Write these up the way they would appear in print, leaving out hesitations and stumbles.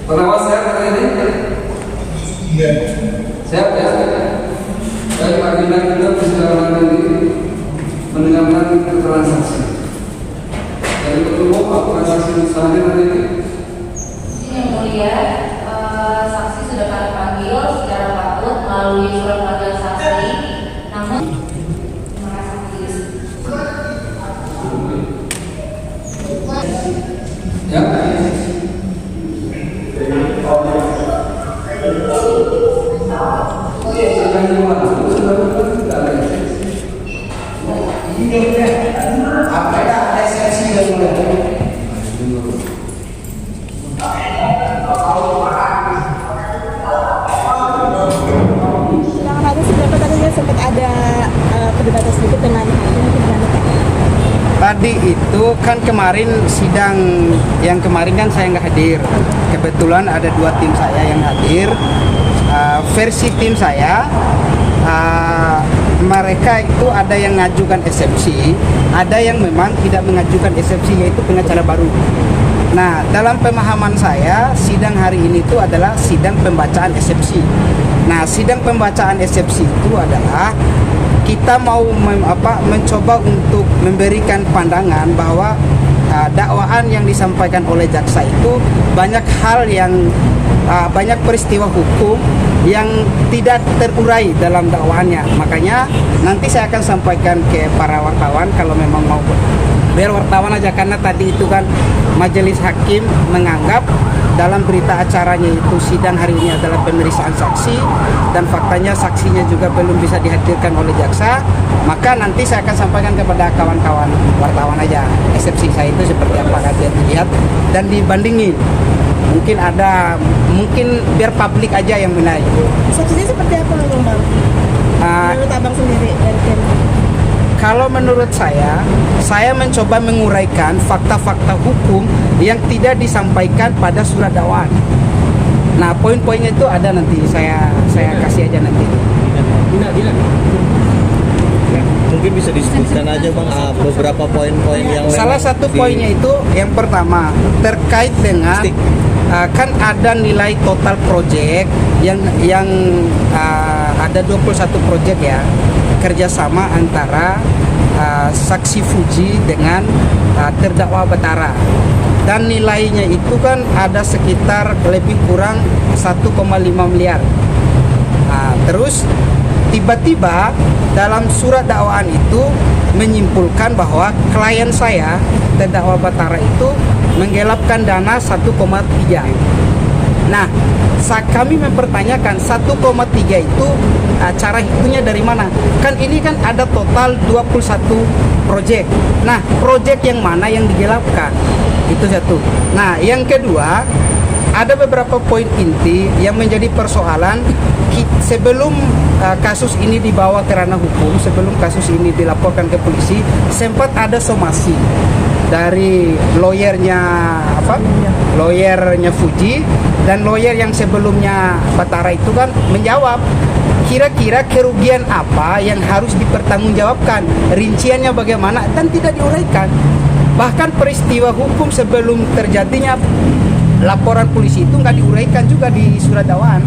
Pengawas sehat hari ini? Iya. Sehat ya? Baik, agenda kita persidangan ini mendengarkan keterangan saksi. Dari penuntut apa saksi misalnya hari ini? Yang mulia, saksi sudah kami panggil secara patut melalui surat panggilan saksi. Namun, terima kasih. Ya. Sempat ada perdebatan sedikit dengan tadi itu kan kemarin sidang yang kemarin kan saya nggak hadir. Kebetulan ada 2 tim saya yang hadir. Versi tim saya mereka itu ada yang mengajukan eksepsi, ada yang memang tidak mengajukan eksepsi, yaitu pengacara baru. Nah, dalam pemahaman saya, sidang hari ini itu adalah sidang pembacaan eksepsi. Nah, sidang pembacaan eksepsi itu adalah kita mau mencoba untuk memberikan pandangan bahwa dakwaan yang disampaikan oleh jaksa itu banyak hal yang banyak peristiwa hukum yang tidak terurai dalam dakwaannya. Makanya nanti saya akan sampaikan ke para wartawan kalau memang mau. Biar wartawan aja, karena tadi itu kan majelis hakim menganggap dalam berita acaranya itu sidang hari ini adalah pemeriksaan saksi dan faktanya saksinya juga belum bisa dihadirkan oleh jaksa, maka nanti saya akan sampaikan kepada kawan-kawan wartawan aja eksepsi saya itu seperti apa kalian dilihat dan dibandingin. Mungkin biar publik aja yang menilai. saksinya seperti apa Bang? Menurut abang sendiri dari tim? Kalau menurut saya mencoba menguraikan fakta-fakta hukum yang tidak disampaikan pada surat dakwaan. Nah, poin-poinnya itu ada nanti saya kasih aja nanti. Mungkin bisa disebutkan aja Bang beberapa poin-poin yang salah satu poinnya itu yang pertama terkait dengan kan ada nilai total project yang ada 21 project ya, kerjasama antara saksi Fuji dengan terdakwa Batara, dan nilainya itu kan ada sekitar lebih kurang 1,5 miliar. Terus tiba-tiba dalam surat dakwaan itu menyimpulkan bahwa klien saya terdakwa Batara itu menggelapkan dana 1,3. Nah, kami mempertanyakan 1,3 itu cara hitungnya dari mana? Kan ini kan ada total 21 proyek. Nah, proyek yang mana yang digelapkan? Itu satu. Nah, yang kedua, ada beberapa poin inti yang menjadi persoalan sebelum kasus ini dibawa ke ranah hukum, sebelum kasus ini dilaporkan ke polisi, sempat ada somasi dari lawyernya Fuji dan lawyer yang sebelumnya Batara itu kan menjawab kira-kira kerugian apa yang harus dipertanggungjawabkan, rinciannya bagaimana, dan tidak diuraikan. Bahkan peristiwa hukum sebelum terjadinya laporan polisi itu nggak diuraikan juga di surat dakwaan.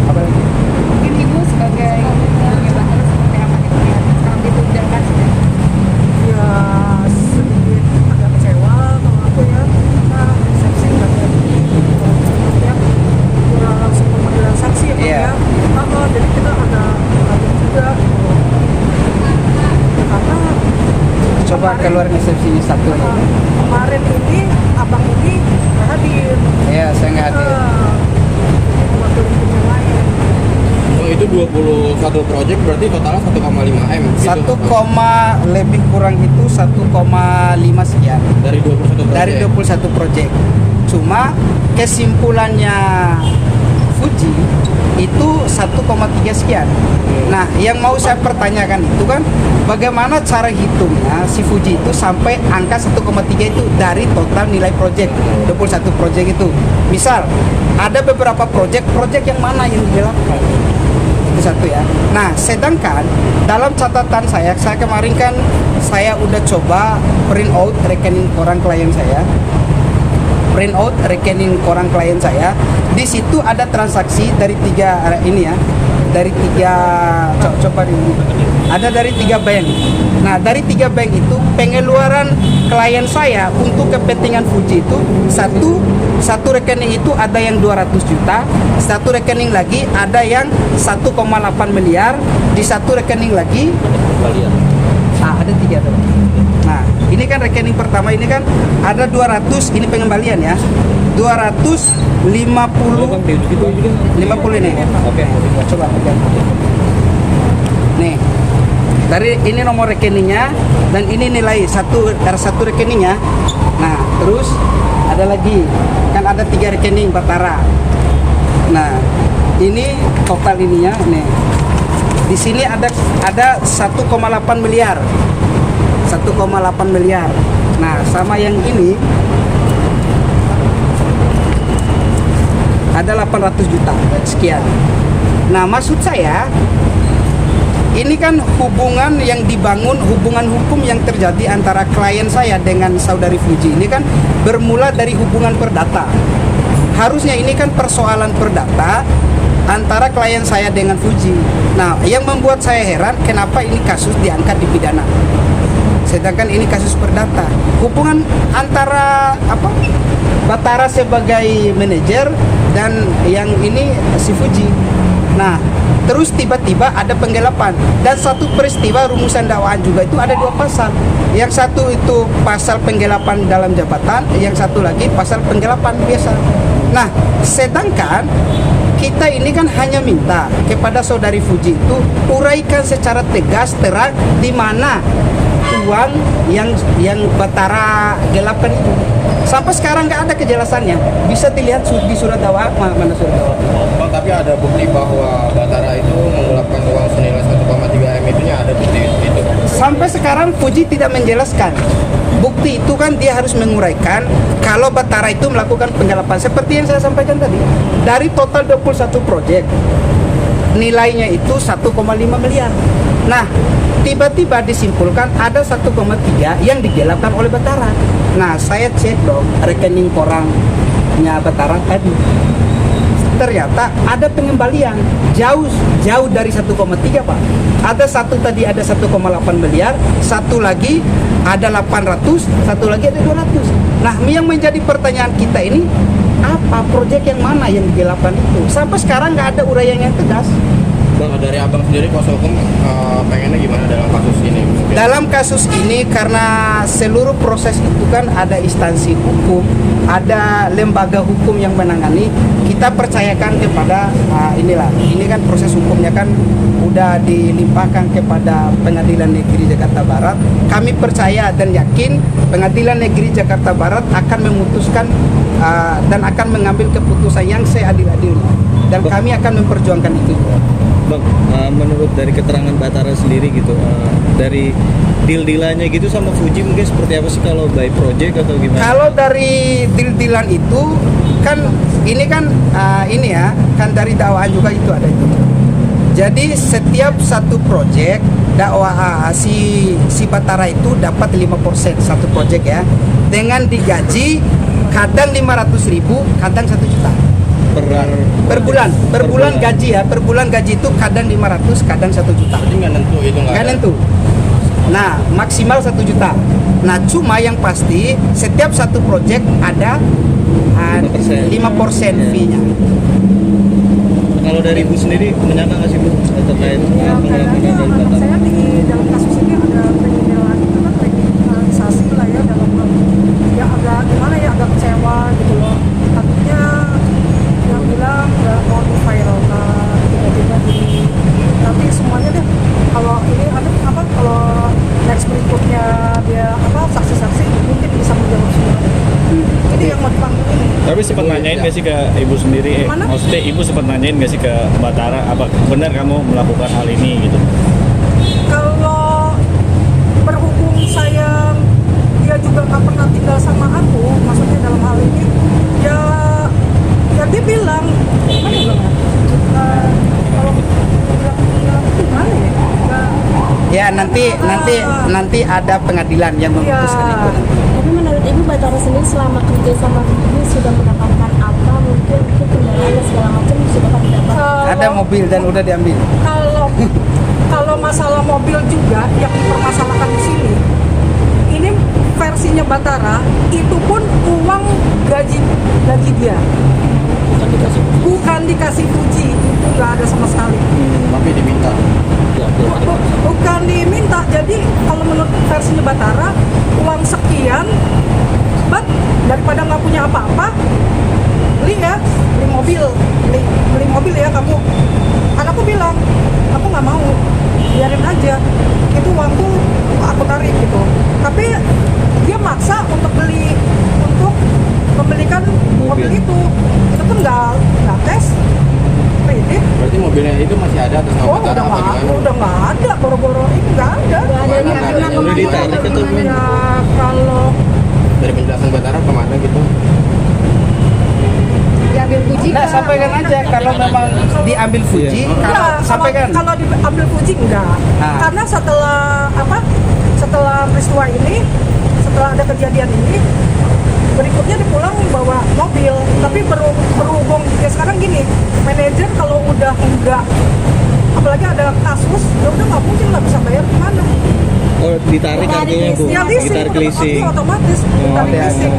Apa lagi? Mungkin Ibu sebagai Batara seperti apa gitu ya? Sekarang ditunjukkan ya sedikit agak kecewa kalau aku ya, karena saksi ya kurang langsung pemanggilan saksi ya Bang ya. Jadi kita ada juga karena Coba keluar eksepsinya satu nih. Kemarin ini abang ini nggak hadir. Iya, saya nggak hadir. Wakil tim yang lain. Oh, itu 21 project berarti totalnya 1,5 M gitu. 1, lebih kurang itu 1,5 sekian Dari 21 project. dari 21 proyek. Cuma kesimpulannya Fuji itu 1,3 1,3 sekian. Nah, yang mau saya pertanyakan itu kan bagaimana cara hitungnya si Fuji itu sampai angka 1,3 itu dari total nilai proyek 21 proyek itu. Misal ada beberapa proyek yang mana yang digelapkan. Itu satu ya. Nah, sedangkan dalam catatan saya kemarin kan saya udah coba print out rekening koran klien saya. Print out rekening koran klien saya. Di situ ada transaksi dari tiga ini ya. Dari tiga coba ini. Ada dari 3 bank. Nah, dari 3 bank itu pengeluaran klien saya untuk kepentingan Fuji itu satu rekening itu ada yang 200 juta, satu rekening lagi ada yang 1,8 miliar, di satu rekening lagi ada 3 tuh. Nah, ini kan rekening pertama ini kan ada 200, ini pengembalian ya. 250 ini. Oke, coba pegang. Nih. Dari ini nomor rekeningnya dan ini nilai satu rekeningnya. Nah, terus ada lagi kan ada 3 rekening Batara. Nah, ini total ininya nih. Di sini ada 1,8 miliar. 1,8 miliar. Nah, sama yang ini ada 800 juta sekian. Nah, maksud saya ini kan hubungan yang dibangun, hubungan hukum yang terjadi antara klien saya dengan saudari Fuji ini kan bermula dari hubungan perdata. Harusnya ini kan persoalan perdata antara klien saya dengan Fuji. Nah, yang membuat saya heran kenapa ini kasus diangkat di pidana. Sedangkan ini kasus perdata. Hubungan antara Batara sebagai manajer dan yang ini si Fuji. Nah, terus tiba-tiba ada penggelapan dan satu peristiwa rumusan dakwaan juga itu ada 2 pasal. Yang satu itu pasal penggelapan dalam jabatan, yang satu lagi pasal penggelapan biasa. Nah, sedangkan kita ini kan hanya minta kepada saudari Fuji itu uraikan secara tegas terang di mana uang yang Batara gelapkan itu. Sampai sekarang nggak ada kejelasannya. Bisa dilihat di surat dakwaan, mana surat dakwaan. Bang, tapi ada bukti bahwa Batara itu menggelapkan uang senilai 1,3 M itunya ada bukti itu. Sampai sekarang Fuji tidak menjelaskan. Bukti itu kan dia harus menguraikan kalau Batara itu melakukan penggelapan. Seperti yang saya sampaikan tadi. Dari total 21 proyek, nilainya itu 1,5 miliar. Nah, tiba-tiba disimpulkan ada 1,3 yang digelapkan oleh Batara. Nah, saya cek dong rekening korannya Batara tadi. Ternyata ada pengembalian jauh dari 1,3 Pak. Ada satu tadi ada 1,8 miliar, satu lagi ada 800, satu lagi ada 200. Nah, yang menjadi pertanyaan kita ini apa proyek yang mana yang digelapkan itu? Sampai sekarang nggak ada uraian yang tegas. Bang, dari abang sendiri kuasa hukum pengennya gimana dalam kasus ini? Mungkin? Dalam kasus ini karena seluruh proses itu kan ada instansi hukum, ada lembaga hukum yang menangani, kita percayakan kepada ini kan proses hukumnya kan udah dilimpahkan kepada Pengadilan Negeri Jakarta Barat. Kami percaya dan yakin Pengadilan Negeri Jakarta Barat akan memutuskan dan akan mengambil keputusan yang seadil-adilnya dan kami akan memperjuangkan itu. Bang, menurut dari keterangan Batara sendiri gitu, dari deal-dealannya gitu sama Fuji mungkin seperti apa sih kalau by project atau gimana? Kalau dari deal-dealan itu kan ini kan kan dari dakwaan juga itu ada itu. Jadi setiap satu proyek si Batara itu dapat 5% satu proyek ya, dengan digaji kadang 500.000, kadang 1 juta. Per bulan gaji ya, per bulan gaji itu kadang 500, kadang 1 juta. Jadi nggak nentu itu nggak nentu. Nah, maksimal 1 juta. Nah, cuma yang pasti setiap satu proyek ada 5% fee-nya. Kalau dari Ibu sendiri menyangka nggak sih Bu terkait Ya, penggelapan kayaknya dari menurut Batara? saya di dalam kasus ini ada penyegelan itu kan kriminalisasi lah ya dalam ya agak gimana ya agak kecewa gitu loh. Takutnya yang bilang nggak mau di-viralkan tiba-tiba tapi semuanya deh kalau ini kalau next berikutnya dia saksi-saksi mungkin bisa menjawab semua. Jadi yang mau dipanggil ini. Tapi sempat nanyain nggak nggak sih ke ibu sendiri? Mana? Maksudnya ibu sempat nanyain nggak sih ke Batara, apa benar kamu melakukan hal ini gitu? Kalau berhubung dia juga nggak pernah tinggal sama aku, maksudnya dalam hal ini ya dia bilang gimana ya, Bang? Kalau bilang gimana ya? Ya nanti ada pengadilan yang memutuskan Iya. itu. Tapi menurut Ibu Batara sendiri selama kerja sama ini sudah mendapatkan apa? Mungkin kendaraan dan segala macam sudah kan didapat. Ada mobil dan udah diambil. Kalau masalah mobil juga yang dipermasalahkan di sini, ini versinya Batara itu pun uang gaji dia, bukan dikasih Fuji, itu nggak ada sama sekali. Tapi diminta. Bukan diminta. Jadi kalau menurut versinya Batara, uang sekian, daripada nggak punya apa-apa, beli mobil ya kamu. Anakku bilang, aku nggak mau, biarin aja, itu uangku aku tarik gitu. Tapi dia maksa untuk membelikan mobil itu pun nggak cash, kredit. Berarti mobilnya itu masih ada atas nama Oh, Batara apa gimana? udah nggak ada, boro-boro ini nggak ada. Udah ditarik atau gimana? Ya, kalau Dari penjelasan Batara kemana gitu? Diambil Fuji. Nah, sampaikan aja kalau memang diambil Fuji, Iya. kalau enggak, sampaikan. kalau diambil Fuji enggak. Ah. Karena setelah peristiwa ini, setelah ada kejadian ini, berikutnya dipulang bawa mobil. Tapi berhubung ya sekarang gini, manajer kalau udah enggak, apalagi ada kasus, ya udah nggak mungkin lah bisa bayar gimana. Oh, ditarik artinya Bu? Ya leasing, Ditarik leasing. otomatis, ditarik ada. leasing.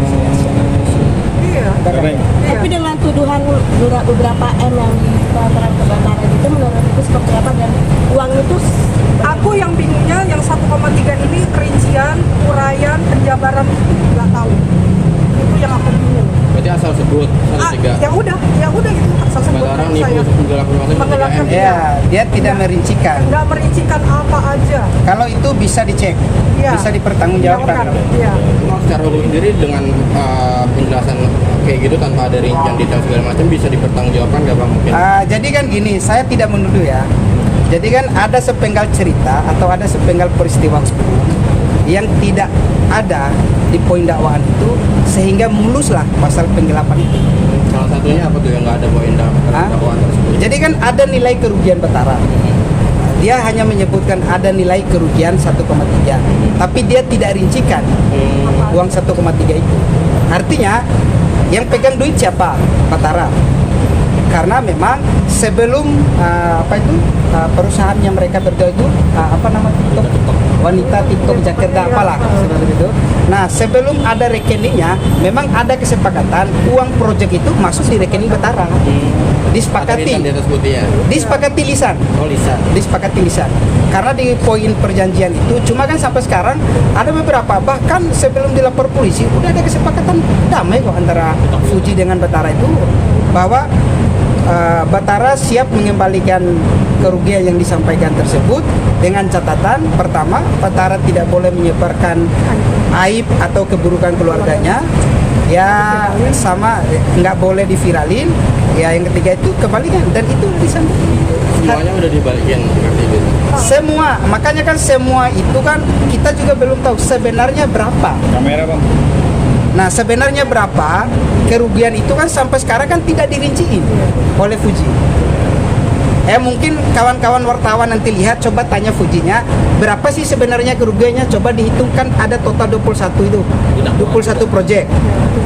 Iya. Karena Iya. Tapi dengan tuduhan beberapa M yang diterang ke Batara itu menurut Ibu seperti apa, dan uang itu Aku yang bingungnya yang 1,3 ini rincian, uraian, penjabaran nggak tahu. Itu yang aku bingung. Berarti asal sebut 1,3. Ya udah gitu. Asal sebut Batara saya. nipu menggelapan uang 1,3 M. Ya, dia tidak merincikan. Nggak merincikan apa aja. Kalau itu bisa dicek, Iya. bisa dipertanggungjawabkan. Iya. Cuma secara hukum sendiri dengan penjelasan kayak gitu tanpa ada rincian detail segala macam bisa dipertanggungjawabkan nggak Bang mungkin? Jadi kan gini, saya tidak menuduh ya. Jadi kan ada sepenggal cerita atau ada sepenggal peristiwa hukum yang tidak ada di poin dakwaan itu sehingga muluslah pasal penggelapan itu. Salah satunya apa tuh yang nggak ada poin dalam Hah? dakwaan tersebut? Jadi kan ada nilai kerugian Batara. Dia hanya menyebutkan ada nilai kerugian 1,3, tapi dia tidak rincikan uang 1,3 itu. Artinya yang pegang duit siapa? Batara. Karena memang sebelum perusahaan yang mereka berdua itu TikTok, wanita TikTok Jakarta apalah seperti itu. Nah, sebelum ada rekeningnya, memang ada kesepakatan uang proyek itu masuk di rekening Batara. Disepakati. Tulisan di atas putih ya. Disepakati lisan. Oh lisan. Disepakati lisan. Karena di poin perjanjian itu, cuma kan sampai sekarang ada beberapa, bahkan sebelum dilapor polisi udah ada kesepakatan damai kok antara Fuji dengan Batara itu, bahwa Batara siap mengembalikan kerugian yang disampaikan tersebut dengan catatan pertama, Batara tidak boleh menyebarkan aib atau keburukan keluarganya, ya sama nggak boleh diviralin, ya yang ketiga itu kebalikan, dan itu disampaikan. Semuanya udah dibalikin seperti itu. Semua, makanya kan semua itu kan kita juga belum tahu sebenarnya berapa. kamera Bang. Nah, sebenarnya berapa kerugian itu kan sampai sekarang kan tidak dirinciin oleh Fuji. Mungkin kawan-kawan wartawan nanti lihat, coba tanya Fujinya berapa sih sebenarnya kerugiannya, coba dihitungkan. Ada total 21 itu, 21 proyek.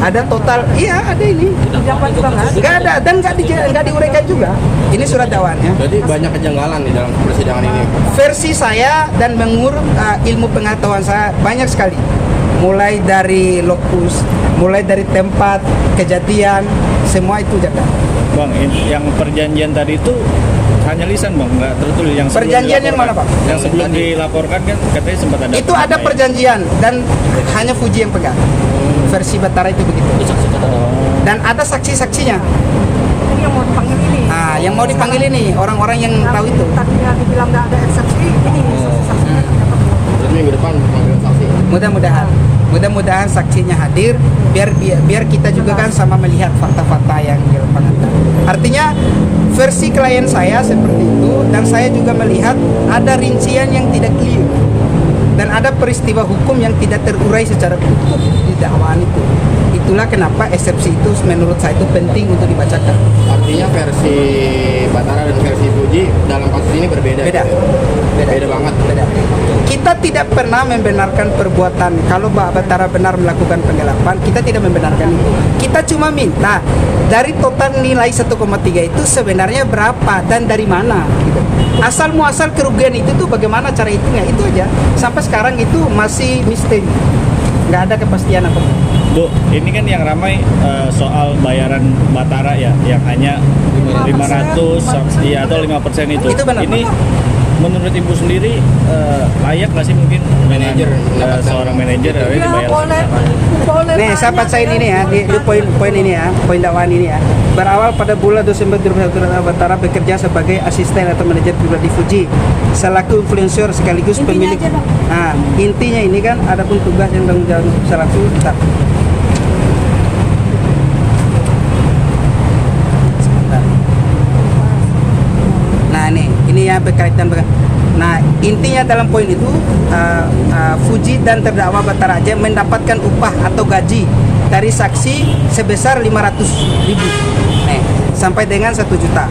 Ada total, iya ada ini. Dapat juga Nggak ada dan nggak diuraikan juga. Ini surat dakwaannya. Berarti banyak kejanggalan di dalam persidangan ini. Versi saya dan menurut ilmu pengetahuan saya banyak sekali. Mulai dari lokus, mulai dari tempat kejadian, semua itu jaga. Bang, yang perjanjian tadi itu hanya lisan Bang, nggak tertulis. Yang sebelum Perjanjian yang dilaporkan. mana, Bang? Yang sebelum dilaporkan kan katanya sempat ada. Itu ada penyampaian. perjanjian dan hanya Fuji yang pegang. Versi Batara itu begitu. Dan ada saksi-saksinya. Ini yang mau dipanggil ini. Nah, yang mau dipanggil ini orang-orang yang tahu itu. Tadinya dibilang nggak ada eksepsi, ini saksi-saksinya dapat. Berarti minggu depan panggilan saksi. Mudah-mudahan. Mudah-mudahan saksinya hadir biar kita juga kan sama melihat fakta-fakta yang di lapangan. Artinya versi klien saya seperti itu, dan saya juga melihat ada rincian yang tidak clear dan ada peristiwa hukum yang tidak terurai secara utuh di dakwaan itu. Itulah kenapa eksepsi itu menurut saya itu penting untuk dibacakan. Artinya versi Batara dan versi Fuji dalam kasus ini berbeda. Beda banget. Beda. Kita tidak pernah membenarkan perbuatan kalau Batara benar melakukan penggelapan, kita tidak membenarkan itu. Kita cuma minta dari total nilai 1,3 itu sebenarnya berapa dan dari mana gitu. Asal muasal kerugian itu tuh bagaimana cara hitungnya, itu aja. Sampai sekarang itu masih misteri. Nggak ada kepastian apa. Bu, ini kan yang ramai soal bayaran Batara ya, yang hanya 500 ya, atau 5% itu. Itu benar. Ini menurut Ibu sendiri layak nggak sih mungkin Manajer mendapatkan- seorang manajer dibayar boleh Nih, saya bacain ini ya, di poin ini ya, poin dakwaan ini ya. Berawal pada bulan Desember 2021, Batara bekerja sebagai asisten atau manajer pribadi Fuji selaku influencer sekaligus Intinya pemilik. aja, Bang. Nah, intinya ini kan adapun tugas yang tanggung jawab selaku bentar. Sebentar. Nah, ini ya berkaitan. Nah, intinya dalam poin itu Fuji dan terdakwa Batara aja mendapatkan upah atau gaji dari saksi sebesar 500.000 sampai dengan 1 juta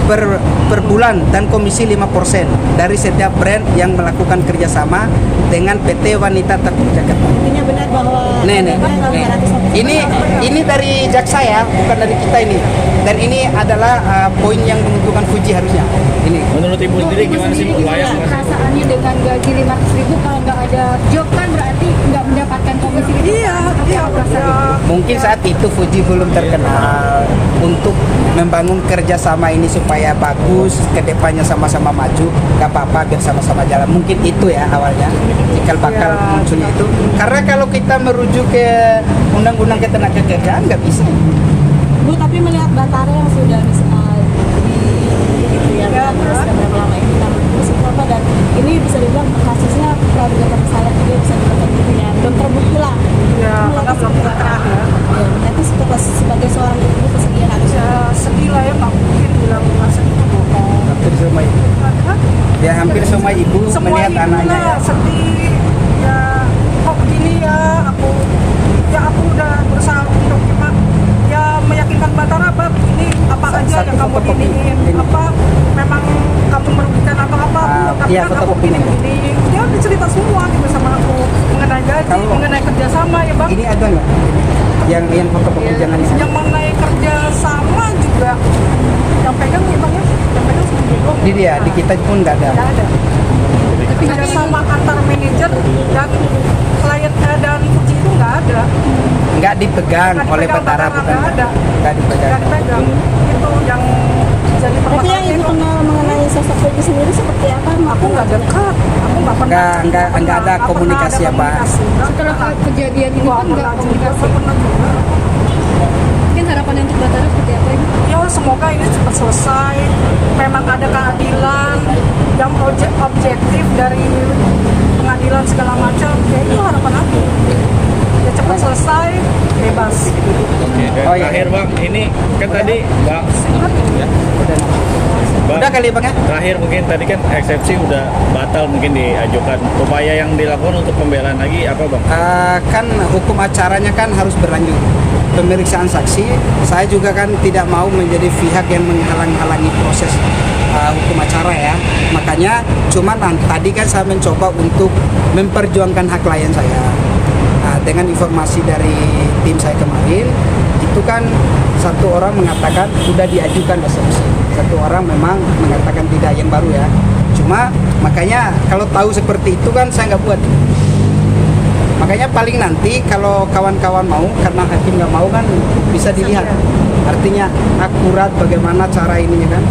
per bulan, dan komisi 5% dari setiap brand yang melakukan kerjasama dengan PT Wanita Terpilih Jakarta. Intinya benar bahwa Ini dari jaksa ya, bukan dari kita ini. Dan ini adalah poin yang menguntungkan Fuji harusnya. Ini. Menurut Ibu sendiri gimana sih Bu, layak nggak sih? Perasaannya dengan gaji 500.000 kalau nggak ada job kan berarti nggak mendapatkan komisi. Iya. Mungkin saat itu Fuji belum terkenal untuk membangun kerjasama ini supaya bagus, kedepannya sama-sama maju, gak apa-apa biar sama-sama jalan. Mungkin itu ya awalnya, cikal bakal munculnya itu. Karena kalau kita merujuk ke undang-undang ketenagakerjaan nggak bisa. Bu, tapi melihat Batara yang sudah bisa terus sudah berapa lama ini kita terus apa, dan ini bisa dibilang kasusnya praduga bersalah juga bisa dilakukan gitu ya, belum terbukti lah. Ya, karena belum terang ya. Ya, nanti sebagai seorang ibu kesedihan harusnya. Ya sedih lah ya, nggak mungkin bilang masa itu bohong. Hampir semua ibu. Ya hampir semua ibu Semua melihat ibu anaknya. lah sedih. Ya kok begini ya, aku udah berusaha untuk ya meyakinkan Batara, Bab, ini apa aja Satu yang kamu fotokopi. iniin, apa memang kamu merugikan atau apa, Bu, tapi iya, kan aku fotokopi ini. ini dia cerita semua gitu sama aku mengenai gaji, Kalau- mengenai kerjasama ya, Bang. Ini ada nggak? Yang fotokopi jangan ini. Yang mengenai kerjasama juga yang pegang ya, Bang ya, yang pegang sendiri doang. Di dia, di kita pun nggak ada. Nggak ada. Kerjasama antar manajer dan klien dan Fuji itu nggak ada. Nggak dipegang Nggak oleh dipegang, Batara, Batara bukan? nggak ada. Nggak dipegang. Nggak dipegang. Itu yang jadi Berarti yang permasalahan ibu itu. kenal mengenai sosok Fuji sendiri seperti apa? Aku nggak dekat, aku nggak pernah. Nggak ada komunikasi apa. Setelah kejadian ini kan nggak komunikasi. pernah juga. Mungkin harapannya untuk Batara seperti apa ini? Ya semoga ini cepat selesai. Memang ada keadilan yang objektif dari pengadilan segala macam. Ya itu harapan aku. Ya cepat selesai, bebas. Oke, dan Oh, iya. terakhir Bang, ini kan tadi Bang, Udah kali Bang ya? terakhir mungkin tadi kan eksepsi udah batal mungkin diajukan. Upaya yang dilakukan untuk pembelaan lagi apa Bang? Kan hukum acaranya kan harus berlanjut. Pemeriksaan saksi, saya juga kan tidak mau menjadi pihak yang menghalang-halangi proses hukum acara ya. Makanya cuman tadi kan saya mencoba untuk memperjuangkan hak klien saya. Dengan informasi dari tim saya kemarin, itu kan satu orang mengatakan sudah diajukan eksepsi, satu orang memang mengatakan tidak, yang baru ya. Cuma makanya kalau tahu seperti itu kan saya nggak buat. Makanya paling nanti kalau kawan-kawan mau, karena hakim nggak mau kan bisa dilihat. Artinya akurat bagaimana cara ininya kan.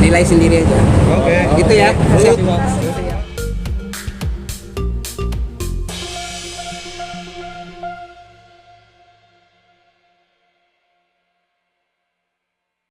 Nilai sendiri aja. Oke. Gitu ya. Terima kasih, Bang.